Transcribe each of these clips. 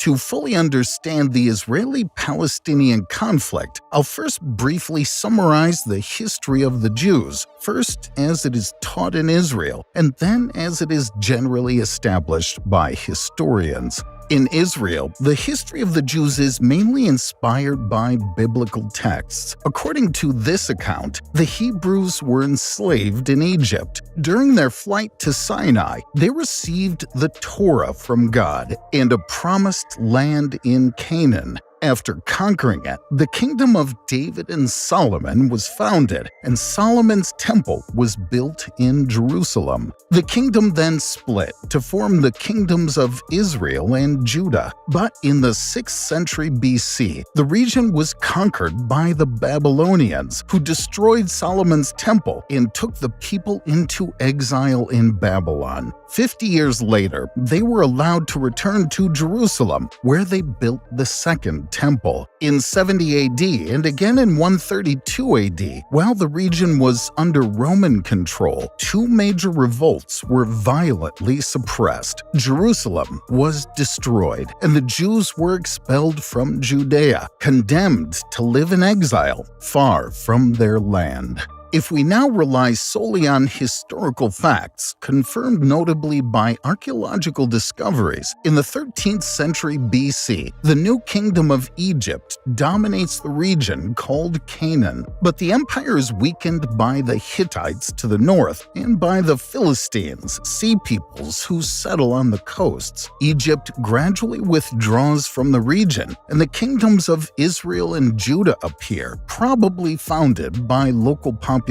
To fully understand the Israeli-Palestinian conflict, I'll first briefly summarize the history of the Jews, first as it is taught in Israel, and then as it is generally established by historians. In Israel, the history of the Jews is mainly inspired by biblical texts. According to this account, the Hebrews were enslaved in Egypt. During their flight to Sinai, they received the Torah from God and a promised land in Canaan. After conquering it, the kingdom of David and Solomon was founded, and Solomon's temple was built in Jerusalem. The kingdom then split to form the kingdoms of Israel and Judah. But in the 6th century BC, the region was conquered by the Babylonians, who destroyed Solomon's temple and took the people into exile in Babylon. 50 years later, they were allowed to return to Jerusalem, where they built the Second Temple. In 70 AD and again in 132 AD, while the region was under Roman control, two major revolts were violently suppressed. Jerusalem was destroyed, and the Jews were expelled from Judea, condemned to live in exile far from their land. If we now rely solely on historical facts, confirmed notably by archaeological discoveries, in the 13th century BC, the new kingdom of Egypt dominates the region called Canaan. But the empire is weakened by the Hittites to the north and by the Philistines, sea peoples who settle on the coasts. Egypt gradually withdraws from the region, and the kingdoms of Israel and Judah appear, probably founded by local populations.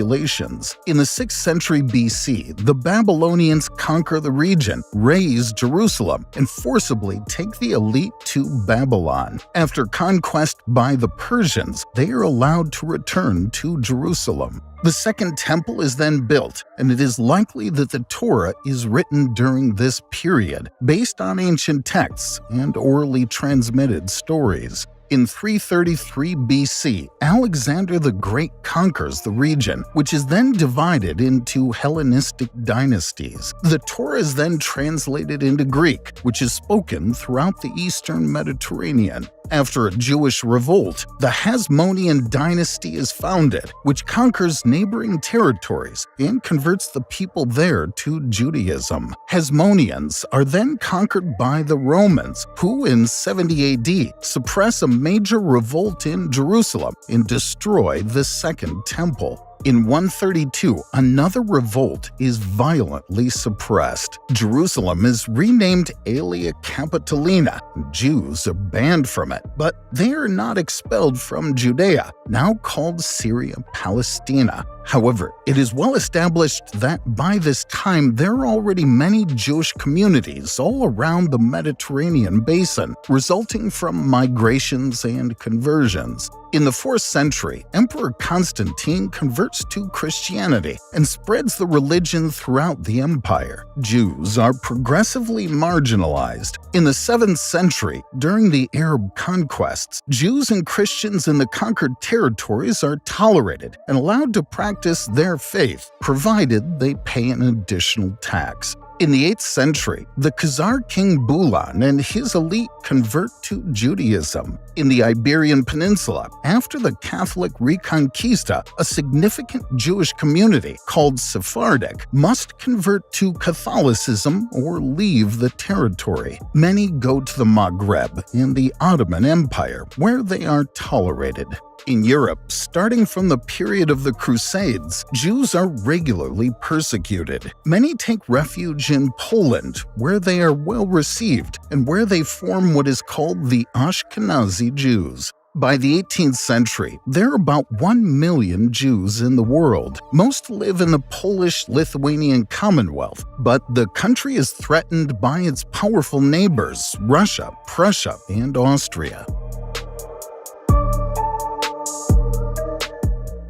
In the 6th century BC, the Babylonians conquer the region, raze Jerusalem, and forcibly take the elite to Babylon. After conquest by the Persians, they are allowed to return to Jerusalem. The Second Temple is then built, and it is likely that the Torah is written during this period, based on ancient texts and orally transmitted stories. In 333 BC, Alexander the Great conquers the region, which is then divided into Hellenistic dynasties. The Torah is then translated into Greek, which is spoken throughout the eastern Mediterranean. After a Jewish revolt, the Hasmonean dynasty is founded, which conquers neighboring territories and converts the people there to Judaism. Hasmoneans are then conquered by the Romans, who in 70 AD suppress a major revolt in Jerusalem and destroy the Second Temple. In 132, another revolt is violently suppressed. Jerusalem is renamed Aelia Capitolina. Jews are banned from it, but they are not expelled from Judea, now called Syria Palestina. However, it is well established that by this time there are already many Jewish communities all around the Mediterranean basin, resulting from migrations and conversions. In the 4th century, Emperor Constantine converts to Christianity and spreads the religion throughout the empire. Jews are progressively marginalized. In the 7th century, during the Arab conquests, Jews and Christians in the conquered territories are tolerated and allowed to practice their faith, provided they pay an additional tax. In the 8th century, the Khazar king Bulan and his elite convert to Judaism. In the Iberian Peninsula, after the Catholic Reconquista, a significant Jewish community called Sephardic must convert to Catholicism or leave the territory. Many go to the Maghreb and the Ottoman Empire, where they are tolerated. In Europe, starting from the period of the Crusades, Jews are regularly persecuted. Many take refuge in Poland, where they are well received and where they form what is called the Ashkenazi Jews. By the 18th century, there are about 1 million Jews in the world. Most live in the Polish-Lithuanian Commonwealth, but the country is threatened by its powerful neighbors, Russia, Prussia, and Austria.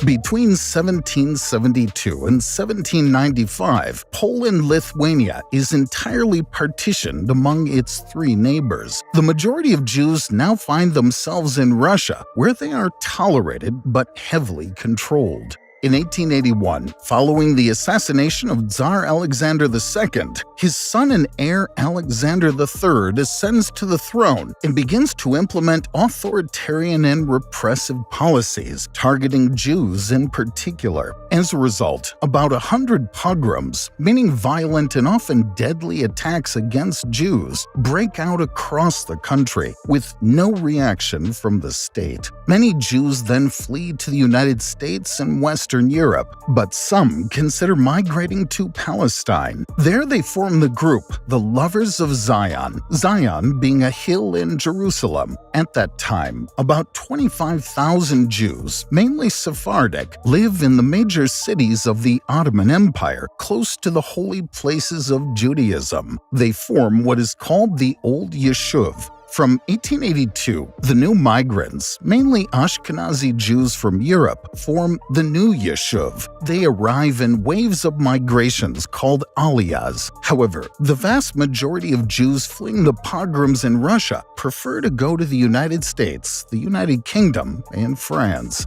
Between 1772 and 1795, Poland-Lithuania is entirely partitioned among its three neighbors. The majority of Jews now find themselves in Russia, where they are tolerated but heavily controlled. In 1881, following the assassination of Tsar Alexander II, his son and heir Alexander III ascends to the throne and begins to implement authoritarian and repressive policies, targeting Jews in particular. As a result, about 100 pogroms, meaning violent and often deadly attacks against Jews, break out across the country, with no reaction from the state. Many Jews then flee to the United States and Western Europe, but some consider migrating to Palestine. There they form the group, the Lovers of Zion, Zion being a hill in Jerusalem. At that time, about 25,000 Jews, mainly Sephardic, live in the major cities of the Ottoman Empire, close to the holy places of Judaism. They form what is called the Old Yeshuv. From 1882, the new migrants, mainly Ashkenazi Jews from Europe, form the new Yeshuv. They arrive in waves of migrations called aliyahs. However, the vast majority of Jews fleeing the pogroms in Russia prefer to go to the United States, the United Kingdom, and France.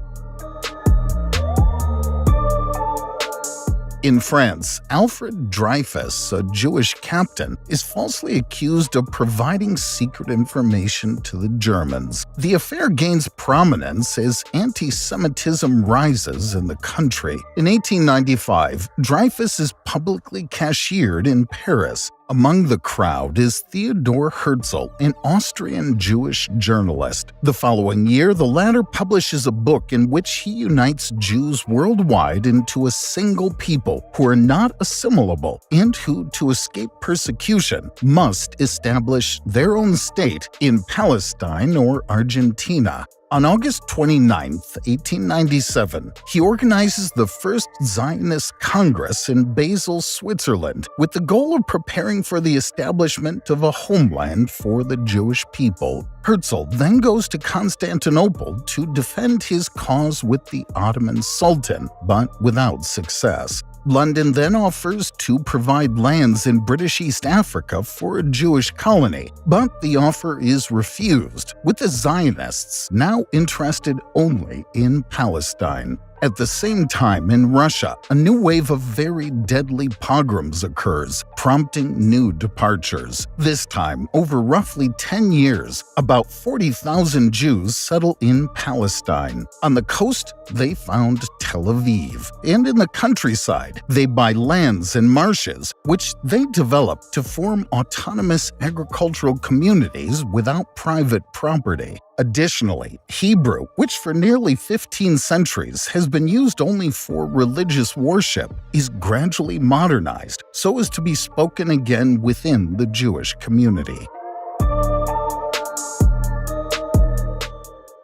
In France, Alfred Dreyfus, a Jewish captain, is falsely accused of providing secret information to the Germans. The affair gains prominence as anti-Semitism rises in the country. In 1895, Dreyfus is publicly cashiered in Paris. Among the crowd is Theodor Herzl, an Austrian Jewish journalist. The following year, the latter publishes a book in which he unites Jews worldwide into a single people who are not assimilable and who, to escape persecution, must establish their own state in Palestine or Argentina. On August 29, 1897, he organizes the first Zionist Congress in Basel, Switzerland, with the goal of preparing for the establishment of a homeland for the Jewish people. Herzl then goes to Constantinople to defend his cause with the Ottoman Sultan, but without success. London then offers to provide lands in British East Africa for a Jewish colony, but the offer is refused, with the Zionists now interested only in Palestine. At the same time, in Russia, a new wave of very deadly pogroms occurs, prompting new departures. This time, over roughly 10 years, about 40,000 Jews settle in Palestine. On the coast, they found Tel Aviv, and in the countryside, they buy lands and marshes, which they develop to form autonomous agricultural communities without private property. Additionally, Hebrew, which for nearly 15 centuries has been used only for religious worship, is gradually modernized so as to be spoken again within the Jewish community.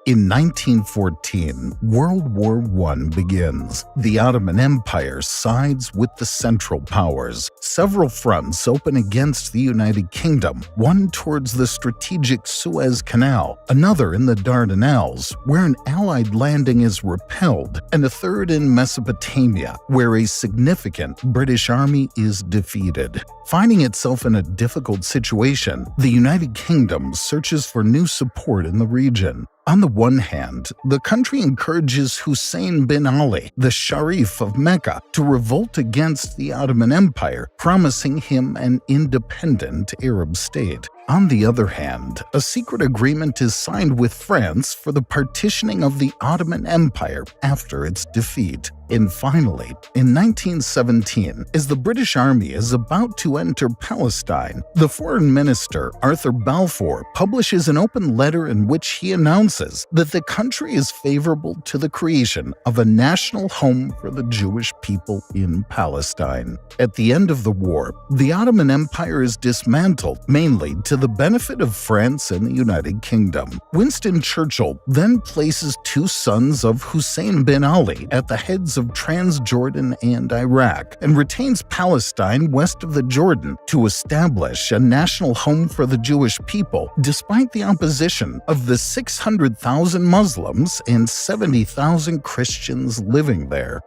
In 1914, World War I begins. The Ottoman Empire sides with the Central Powers. Several fronts open against the United Kingdom, one towards the strategic Suez Canal, another in the Dardanelles, where an Allied landing is repelled, and a third in Mesopotamia, where a significant British army is defeated. Finding itself in a difficult situation, the United Kingdom searches for new support in the region. On the one hand, the country encourages Hussein bin Ali, the Sharif of Mecca, to revolt against the Ottoman Empire, promising him an independent Arab state. On the other hand, a secret agreement is signed with France for the partitioning of the Ottoman Empire after its defeat. And finally, in 1917, as the British Army is about to enter Palestine, the Foreign Minister, Arthur Balfour, publishes an open letter in which he announces that the country is favorable to the creation of a national home for the Jewish people in Palestine. At the end of the war, the Ottoman Empire is dismantled, mainly to the benefit of France and the United Kingdom. Winston Churchill then places two sons of Hussein bin Ali at the heads of Transjordan and Iraq, and retains Palestine west of the Jordan to establish a national home for the Jewish people, despite the opposition of the 600,000 Muslims and 70,000 Christians living there.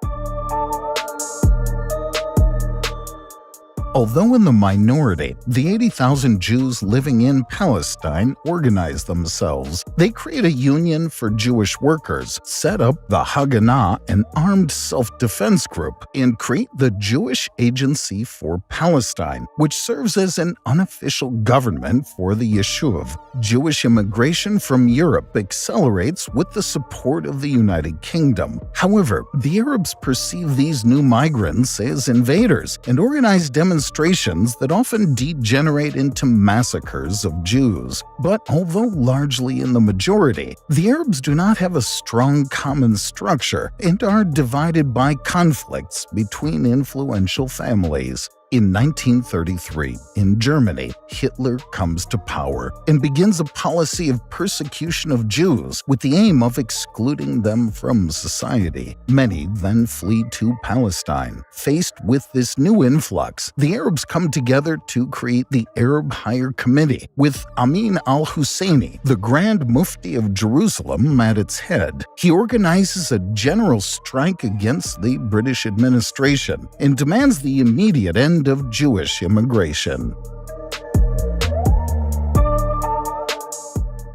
Although in the minority, the 80,000 Jews living in Palestine organized themselves. They create a union for Jewish workers, set up the Haganah, an armed self-defense group, and create the Jewish Agency for Palestine, which serves as an unofficial government for the Yishuv. Jewish immigration from Europe accelerates with the support of the United Kingdom. However, the Arabs perceive these new migrants as invaders and organize demonstrations that often degenerate into massacres of Jews. But although largely in the majority, the Arabs do not have a strong common structure and are divided by conflicts between influential families. In 1933, in Germany, Hitler comes to power and begins a policy of persecution of Jews with the aim of excluding them from society. Many then flee to Palestine. Faced with this new influx, the Arabs come together to create the Arab Higher Committee, with Amin al-Husseini, the Grand Mufti of Jerusalem, at its head. He organizes a general strike against the British administration and demands the immediate end of Jewish immigration.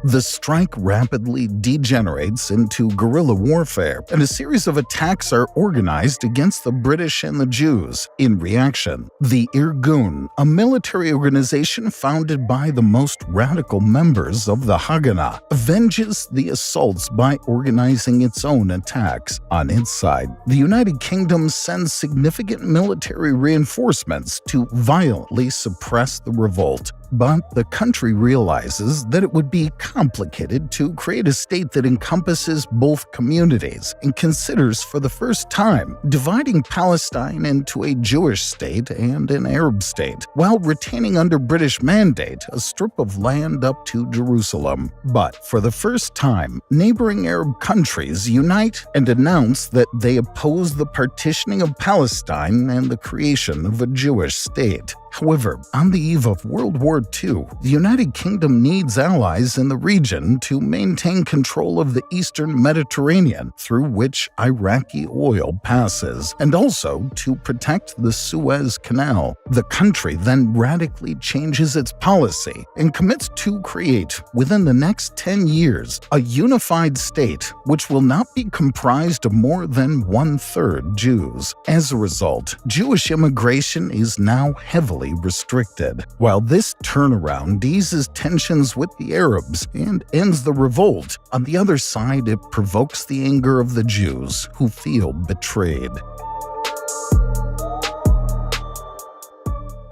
The strike rapidly degenerates into guerrilla warfare, and a series of attacks are organized against the British and the Jews. In reaction, the Irgun, a military organization founded by the most radical members of the Haganah, avenges the assaults by organizing its own attacks. On its side, the United Kingdom sends significant military reinforcements to violently suppress the revolt. But the country realizes that it would be complicated to create a state that encompasses both communities and considers for the first time dividing Palestine into a Jewish state and an Arab state, while retaining under British mandate a strip of land up to Jerusalem. But for the first time, neighboring Arab countries unite and announce that they oppose the partitioning of Palestine and the creation of a Jewish state. However, on the eve of World War II, the United Kingdom needs allies in the region to maintain control of the eastern Mediterranean, through which Iraqi oil passes, and also to protect the Suez Canal. The country then radically changes its policy and commits to create, within the next 10 years, a unified state which will not be comprised of more than 1/3 Jews. As a result, Jewish immigration is now heavily restricted. While this turnaround eases tensions with the Arabs and ends the revolt, on the other side it provokes the anger of the Jews, who feel betrayed.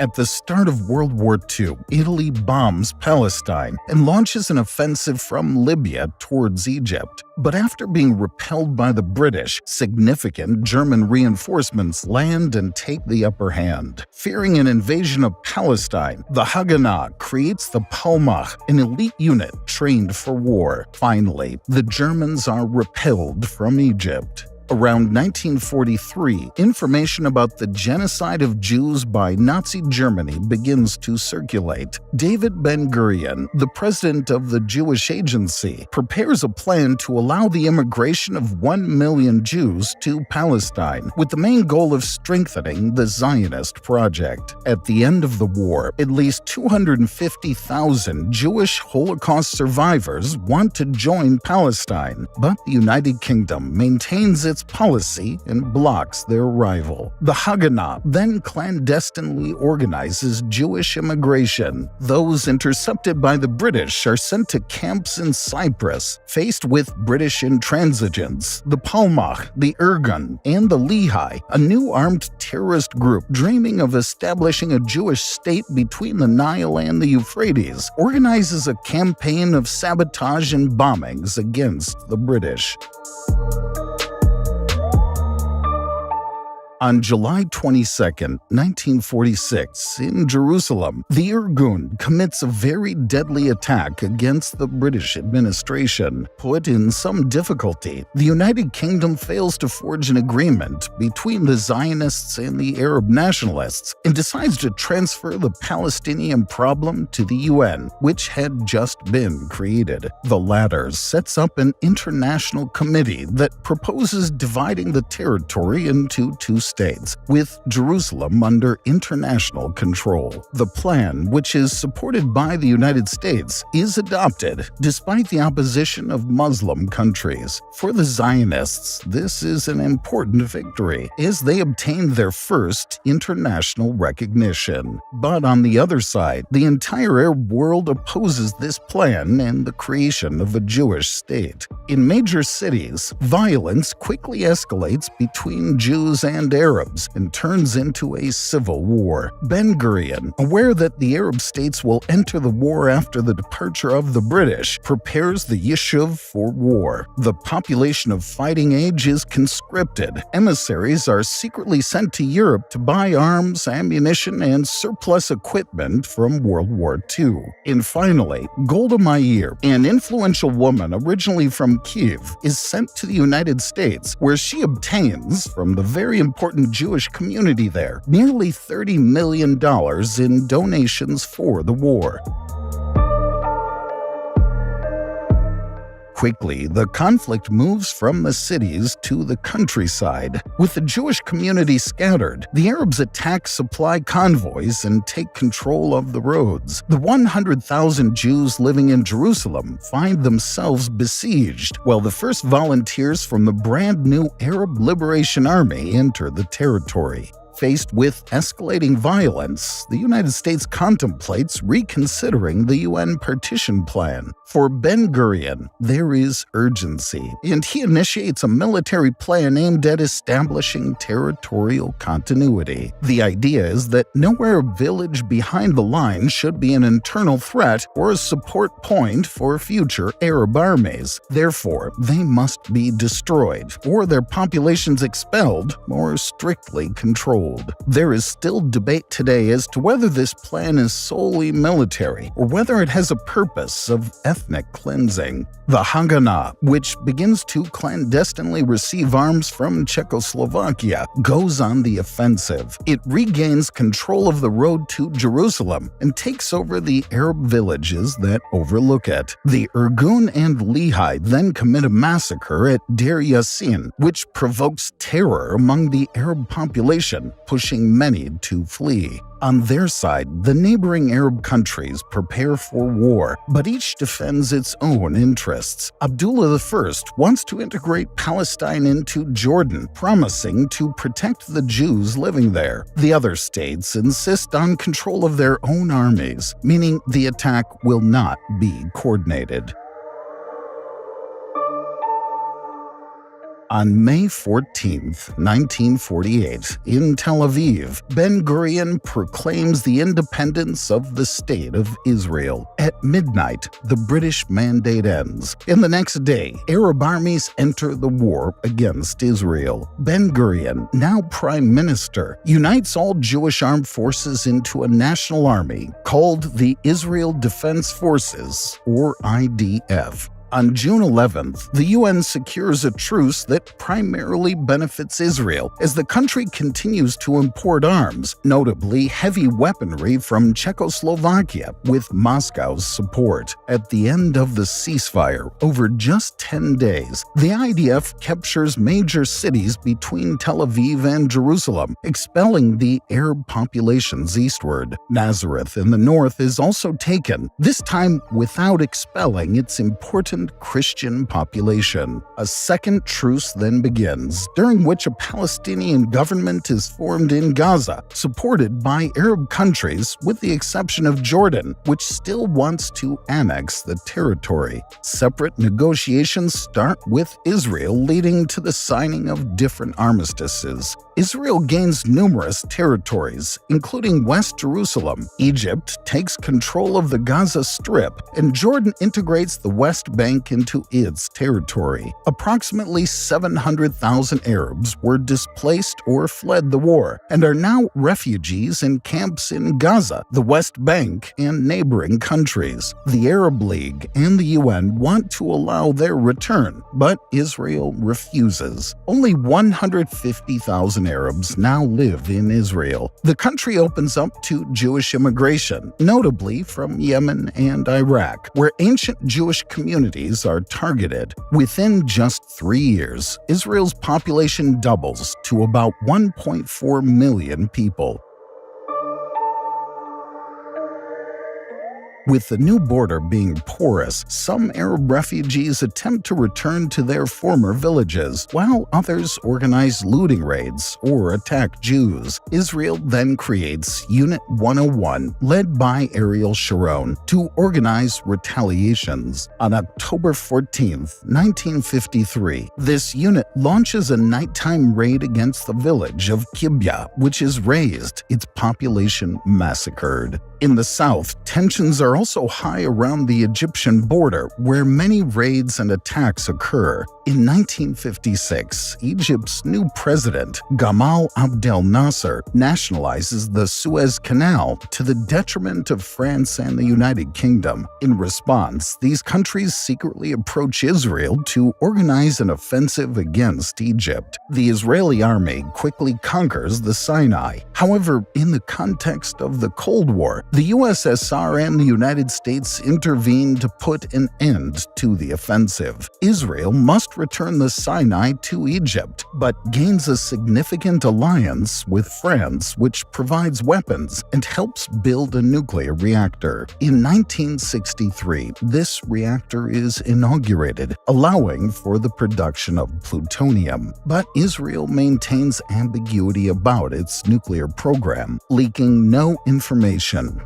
At the start of World War II, Italy bombs Palestine and launches an offensive from Libya towards Egypt. But after being repelled by the British, significant German reinforcements land and take the upper hand. Fearing an invasion of Palestine, the Haganah creates the Palmach, an elite unit trained for war. Finally, the Germans are repelled from Egypt. Around 1943, information about the genocide of Jews by Nazi Germany begins to circulate. David Ben-Gurion, the president of the Jewish Agency, prepares a plan to allow the immigration of 1 million Jews to Palestine, with the main goal of strengthening the Zionist project. At the end of the war, at least 250,000 Jewish Holocaust survivors want to join Palestine, but the United Kingdom maintains its policy and blocks their arrival. The Haganah then clandestinely organizes Jewish immigration. Those intercepted by the British are sent to camps in Cyprus. Faced with British intransigence, the Palmach, the Irgun, and the Lehigh, a new armed terrorist group dreaming of establishing a Jewish state between the Nile and the Euphrates, organizes a campaign of sabotage and bombings against the British. On July 22, 1946, in Jerusalem, the Irgun commits a very deadly attack against the British administration. Put in some difficulty, the United Kingdom fails to forge an agreement between the Zionists and the Arab nationalists and decides to transfer the Palestinian problem to the UN, which had just been created. The latter sets up an international committee that proposes dividing the territory into two states, with Jerusalem under international control. The plan, which is supported by the United States, is adopted despite the opposition of Muslim countries. For the Zionists, this is an important victory, as they obtained their first international recognition. But on the other side, the entire Arab world opposes this plan and the creation of a Jewish state. In major cities, violence quickly escalates between Jews and Arabs and turns into a civil war. Ben-Gurion, aware that the Arab states will enter the war after the departure of the British, prepares the Yishuv for war. The population of fighting age is conscripted. Emissaries are secretly sent to Europe to buy arms, ammunition, and surplus equipment from World War II. And finally, Golda Meir, an influential woman originally from Kiev, is sent to the United States, where she obtains, from the very important Jewish community there, nearly $30 million in donations for the war. Quickly, the conflict moves from the cities to the countryside. With the Jewish community scattered, the Arabs attack supply convoys and take control of the roads. The 100,000 Jews living in Jerusalem find themselves besieged, while the first volunteers from the brand-new Arab Liberation Army enter the territory. Faced with escalating violence, the United States contemplates reconsidering the UN partition plan. For Ben-Gurion, there is urgency, and he initiates a military plan aimed at establishing territorial continuity. The idea is that no Arab village behind the line should be an internal threat or a support point for future Arab armies. Therefore, they must be destroyed, or their populations expelled, or strictly controlled. There is still debate today as to whether this plan is solely military or whether it has a purpose of ethnic cleansing. The Haganah, which begins to clandestinely receive arms from Czechoslovakia, goes on the offensive. It regains control of the road to Jerusalem and takes over the Arab villages that overlook it. The Irgun and Lehi then commit a massacre at Deir Yassin, which provokes terror among the Arab population, pushing many to flee. On their side, the neighboring Arab countries prepare for war, but each defends its own interests. Abdullah I wants to integrate Palestine into Jordan, promising to protect the Jews living there. The other states insist on control of their own armies, meaning the attack will not be coordinated. On May 14, 1948, in Tel Aviv, Ben-Gurion proclaims the independence of the State of Israel. At midnight, the British mandate ends, and the next day, Arab armies enter the war against Israel. Ben-Gurion, now Prime Minister, unites all Jewish armed forces into a national army called the Israel Defense Forces, or IDF. On June 11th, the UN secures a truce that primarily benefits Israel as the country continues to import arms, notably heavy weaponry from Czechoslovakia, with Moscow's support. At the end of the ceasefire, over just 10 days, the IDF captures major cities between Tel Aviv and Jerusalem, expelling the Arab populations eastward. Nazareth in the north is also taken, this time without expelling its important Christian population. A second truce then begins, during which a Palestinian government is formed in Gaza, supported by Arab countries with the exception of Jordan, which still wants to annex the territory. Separate negotiations start with Israel, leading to the signing of different armistices. Israel gains numerous territories, including West Jerusalem. Egypt takes control of the Gaza Strip, and Jordan integrates the West Bank into its territory. Approximately 700,000 Arabs were displaced or fled the war, and are now refugees in camps in Gaza, the West Bank, and neighboring countries. The Arab League and the UN want to allow their return, but Israel refuses. Only 150,000 Arabs now live in Israel. The country opens up to Jewish immigration, notably from Yemen and Iraq, where ancient Jewish communities communities are targeted. Within just 3 years, Israel's population doubles to about 1.4 million people. With the new border being porous, some Arab refugees attempt to return to their former villages, while others organize looting raids or attack Jews. Israel then creates Unit 101, led by Ariel Sharon, to organize retaliations. On October 14, 1953, this unit launches a nighttime raid against the village of Kibbya, which is razed, its population massacred. In the south, tensions are also high around the Egyptian border, where many raids and attacks occur. In 1956, Egypt's new president, Gamal Abdel Nasser, nationalizes the Suez Canal to the detriment of France and the United Kingdom. In response, these countries secretly approach Israel to organize an offensive against Egypt. The Israeli army quickly conquers the Sinai. However, in the context of the Cold War, the USSR and the United States intervene to put an end to the offensive. Israel must return the Sinai to Egypt, but gains a significant alliance with France, which provides weapons and helps build a nuclear reactor. In 1963, this reactor is inaugurated, allowing for the production of plutonium. But Israel maintains ambiguity about its nuclear program, leaking no information.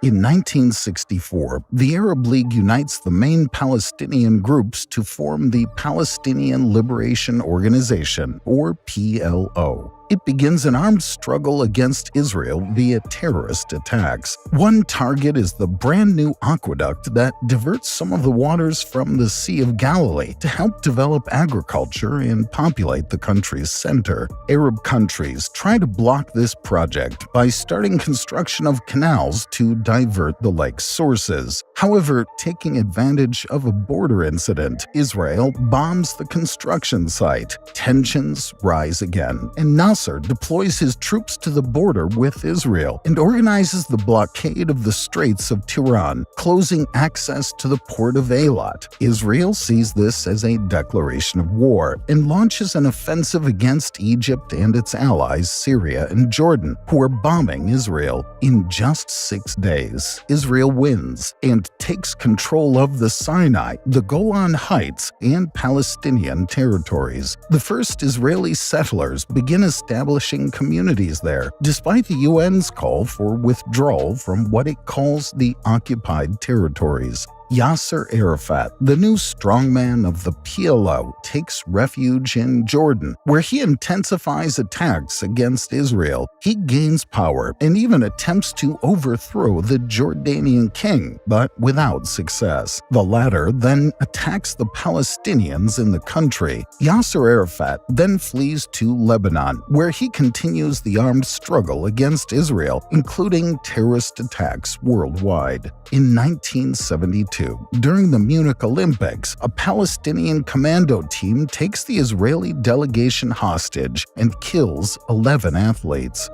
In 1964, the Arab League unites the main Palestinian groups to form the Palestinian Liberation Organization, or PLO. It begins an armed struggle against Israel via terrorist attacks. One target is the brand-new aqueduct that diverts some of the waters from the Sea of Galilee to help develop agriculture and populate the country's center. Arab countries try to block this project by starting construction of canals to divert the lake's sources. However, taking advantage of a border incident, Israel bombs the construction site. Tensions rise again, and Nasser deploys his troops to the border with Israel and organizes the blockade of the Straits of Tiran, closing access to the port of Eilat. Israel sees this as a declaration of war and launches an offensive against Egypt and its allies Syria and Jordan, who are bombing Israel. In just 6 days, Israel wins and takes control of the Sinai, the Golan Heights, and Palestinian territories. The first Israeli settlers begin establishing communities there, despite the UN's call for withdrawal from what it calls the occupied territories. Yasser Arafat, the new strongman of the PLO, takes refuge in Jordan, where he intensifies attacks against Israel. He gains power and even attempts to overthrow the Jordanian king, but without success. The latter then attacks the Palestinians in the country. Yasser Arafat then flees to Lebanon, where he continues the armed struggle against Israel, including terrorist attacks worldwide. In 1972, during the Munich Olympics, a Palestinian commando team takes the Israeli delegation hostage and kills 11 athletes.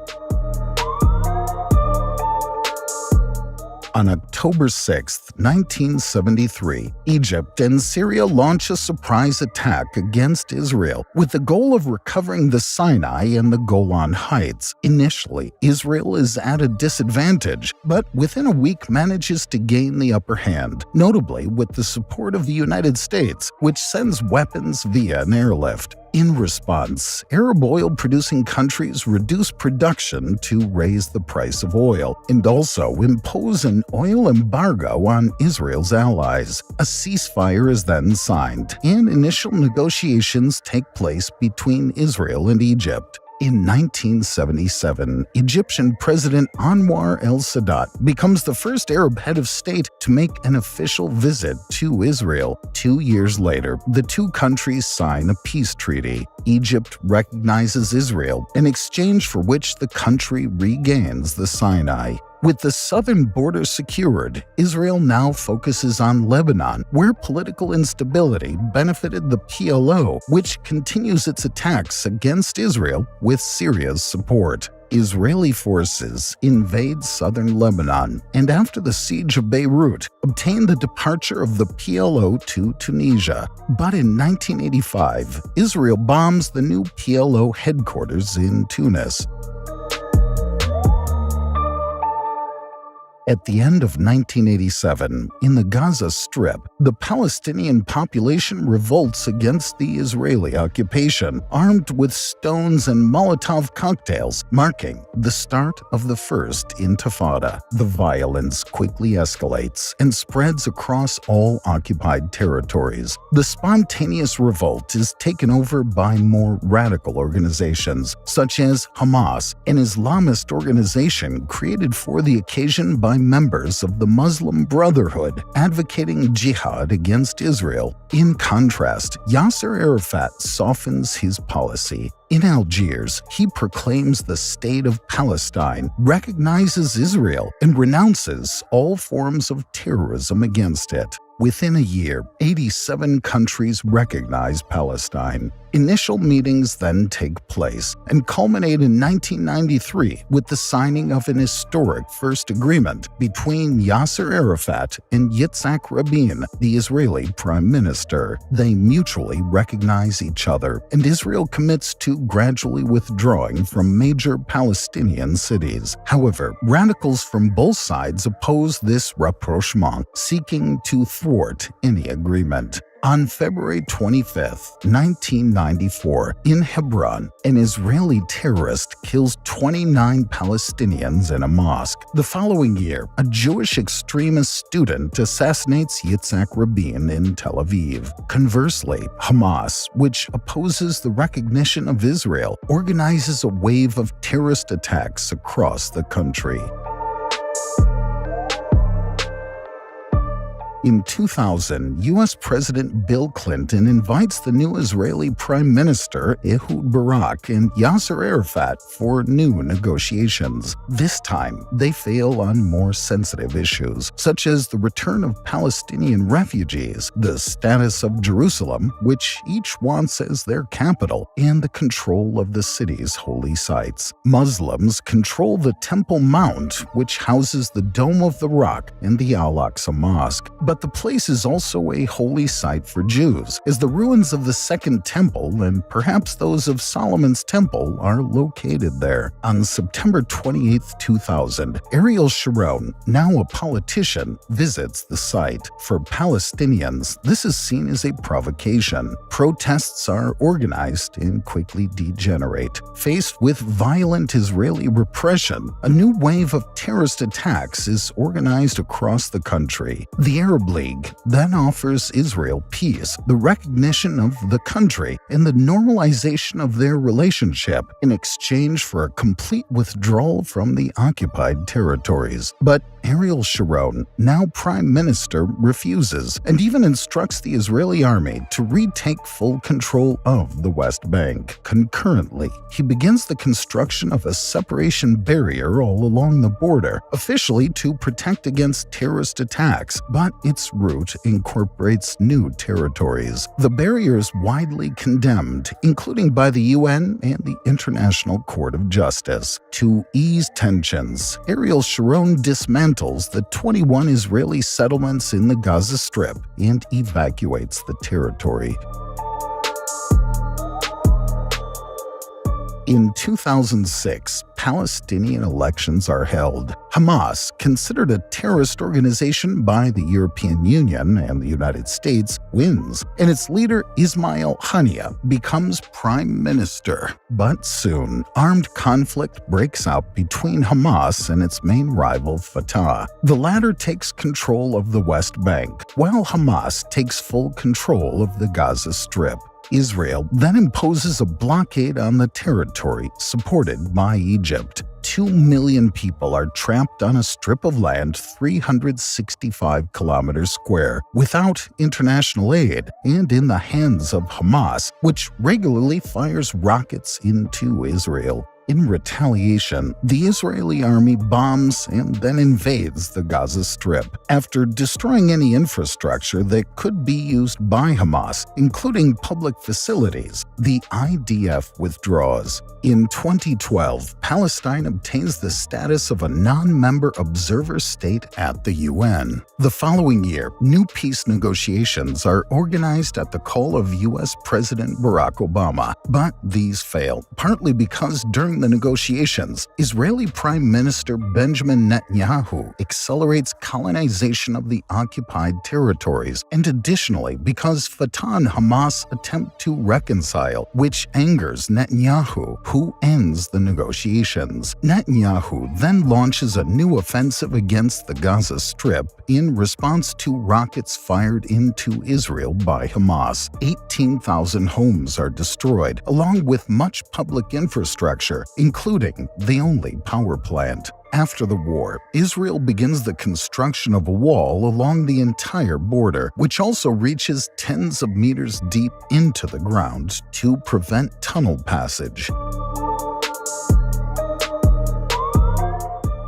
On October 6, 1973, Egypt and Syria launch a surprise attack against Israel with the goal of recovering the Sinai and the Golan Heights. Initially, Israel is at a disadvantage, but within a week manages to gain the upper hand, notably with the support of the United States, which sends weapons via an airlift. In response, Arab oil-producing countries reduce production to raise the price of oil and also impose an oil embargo on Israel's allies. A ceasefire is then signed, and initial negotiations take place between Israel and Egypt. In 1977, Egyptian President Anwar el-Sadat becomes the first Arab head of state to make an official visit to Israel. 2 years later, the two countries sign a peace treaty. Egypt recognizes Israel, in exchange for which the country regains the Sinai. With the southern border secured, Israel now focuses on Lebanon, where political instability benefited the PLO, which continues its attacks against Israel with Syria's support. Israeli forces invade southern Lebanon and, after the siege of Beirut, obtain the departure of the PLO to Tunisia. But in 1985, Israel bombs the new PLO headquarters in Tunis. At the end of 1987, in the Gaza Strip, the Palestinian population revolts against the Israeli occupation, armed with stones and Molotov cocktails, marking the start of the First Intifada. The violence quickly escalates and spreads across all occupied territories. The spontaneous revolt is taken over by more radical organizations, such as Hamas, an Islamist organization created for the occasion by members of the Muslim Brotherhood advocating jihad against Israel. In contrast, Yasser Arafat softens his policy. In Algiers, he proclaims the State of Palestine, recognizes Israel, and renounces all forms of terrorism against it. Within a year, 87 countries recognize Palestine. Initial meetings then take place and culminate in 1993 with the signing of an historic first agreement between Yasser Arafat and Yitzhak Rabin, the Israeli Prime Minister. They mutually recognize each other, and Israel commits to gradually withdrawing from major Palestinian cities. However, radicals from both sides oppose this rapprochement, seeking to thwart any agreement. On February 25, 1994, in Hebron, an Israeli terrorist kills 29 Palestinians in a mosque. The following year, a Jewish extremist student assassinates Yitzhak Rabin in Tel Aviv. Conversely, Hamas, which opposes the recognition of Israel, organizes a wave of terrorist attacks across the country. In 2000, U.S. President Bill Clinton invites the new Israeli Prime Minister Ehud Barak and Yasser Arafat for new negotiations. This time, they fail on more sensitive issues, such as the return of Palestinian refugees, the status of Jerusalem, which each wants as their capital, and the control of the city's holy sites. Muslims control the Temple Mount, which houses the Dome of the Rock and the Al-Aqsa Mosque. But the place is also a holy site for Jews, as the ruins of the Second Temple and perhaps those of Solomon's Temple are located there. On September 28, 2000, Ariel Sharon, now a politician, visits the site. For Palestinians, this is seen as a provocation. Protests are organized and quickly degenerate. Faced with violent Israeli repression, a new wave of terrorist attacks is organized across the country. The Arab League then offers Israel peace, the recognition of the country, and the normalization of their relationship in exchange for a complete withdrawal from the occupied territories. But Ariel Sharon, now Prime Minister, refuses and even instructs the Israeli army to retake full control of the West Bank. Concurrently, he begins the construction of a separation barrier all along the border, officially to protect against terrorist attacks, but its route incorporates new territories. The barrier is widely condemned, including by the UN and the International Court of Justice. To ease tensions, Ariel Sharon dismantles the 21 Israeli settlements in the Gaza Strip and evacuates the territory. In 2006, Palestinian elections are held. Hamas, considered a terrorist organization by the European Union and the United States, wins, and its leader Ismail Haniyeh becomes prime minister. But soon, armed conflict breaks out between Hamas and its main rival Fatah. The latter takes control of the West Bank, while Hamas takes full control of the Gaza Strip. Israel then imposes a blockade on the territory, supported by Egypt. 2 million people are trapped on a strip of land 365 kilometers square, without international aid, and in the hands of Hamas, which regularly fires rockets into Israel. In retaliation, the Israeli army bombs and then invades the Gaza Strip. After destroying any infrastructure that could be used by Hamas, including public facilities, the IDF withdraws. In 2012, Palestine obtains the status of a non-member observer state at the UN. The following year, new peace negotiations are organized at the call of U.S. President Barack Obama, but these fail, partly because during the negotiations, Israeli Prime Minister Benjamin Netanyahu accelerates colonization of the occupied territories, and additionally because Fatah and Hamas attempt to reconcile, which angers Netanyahu, who ends the negotiations. Netanyahu then launches a new offensive against the Gaza Strip in response to rockets fired into Israel by Hamas. 18,000 homes are destroyed, along with much public infrastructure, including the only power plant. After the war, Israel begins the construction of a wall along the entire border, which also reaches tens of meters deep into the ground to prevent tunnel passage.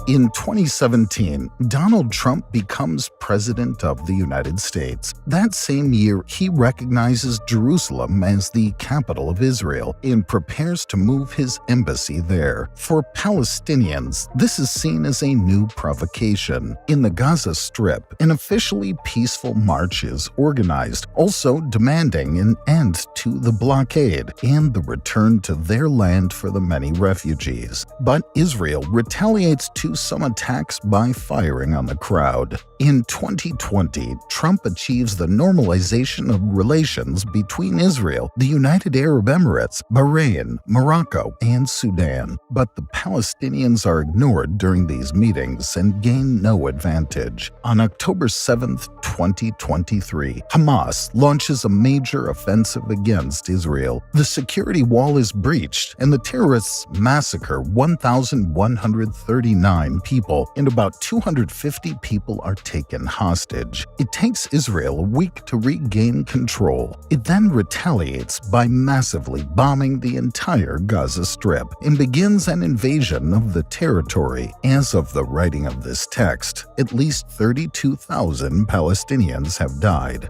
In 2017, Donald Trump becomes President of the United States. That same year, he recognizes Jerusalem as the capital of Israel and prepares to move his embassy there. For Palestinians, this is seen as a new provocation. In the Gaza Strip, an officially peaceful march is organized, also demanding an end to the blockade and the return to their land for the many refugees. But Israel retaliates to some attacks by firing on the crowd. In 2020, Trump achieves the normalization of relations between Israel, the United Arab Emirates, Bahrain, Morocco, and Sudan. But the Palestinians are ignored during these meetings and gain no advantage. On October 7, 2023, Hamas launches a major offensive against Israel. The security wall is breached, and the terrorists massacre 1,139 people, and about 250 people are taken hostage. It takes Israel a week to regain control. It then retaliates by massively bombing the entire Gaza Strip and begins an invasion of the territory. As of the writing of this text, at least 32,000 Palestinians have died.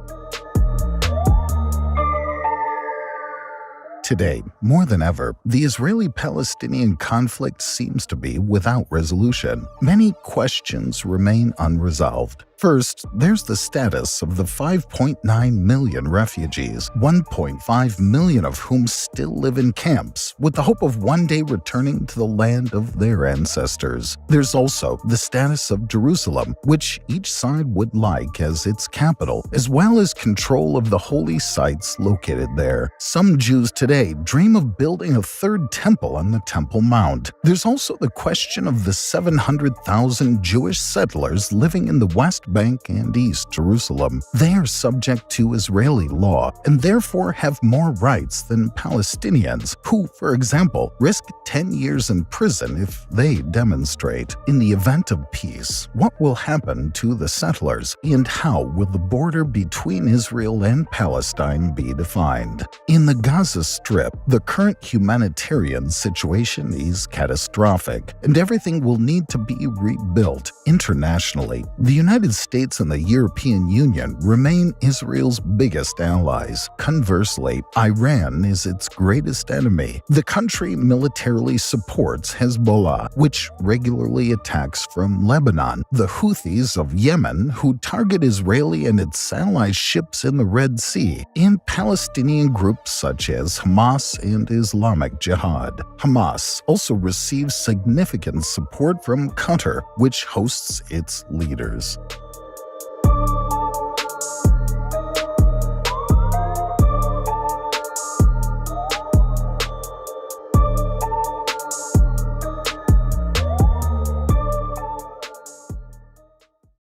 Today, more than ever, the Israeli-Palestinian conflict seems to be without resolution. Many questions remain unresolved. First, there's the status of the 5.9 million refugees, 1.5 million of whom still live in camps, with the hope of one day returning to the land of their ancestors. There's also the status of Jerusalem, which each side would like as its capital, as well as control of the holy sites located there. Some Jews today dream of building a third temple on the Temple Mount. There's also the question of the 700,000 Jewish settlers living in the West Bank and East Jerusalem. They are subject to Israeli law and therefore have more rights than Palestinians, who, for example, risk 10 years in prison if they demonstrate. In the event of peace, what will happen to the settlers, and how will the border between Israel and Palestine be defined? In the Gaza Strip, the current humanitarian situation is catastrophic, and everything will need to be rebuilt. Internationally, the United States and the European Union remain Israel's biggest allies. Conversely, Iran is its greatest enemy. The country militarily supports Hezbollah, which regularly attacks from Lebanon, the Houthis of Yemen, who target Israeli and its allies' ships in the Red Sea, and Palestinian groups such as Hamas and Islamic Jihad. Hamas also receives significant support from Qatar, which hosts its leaders.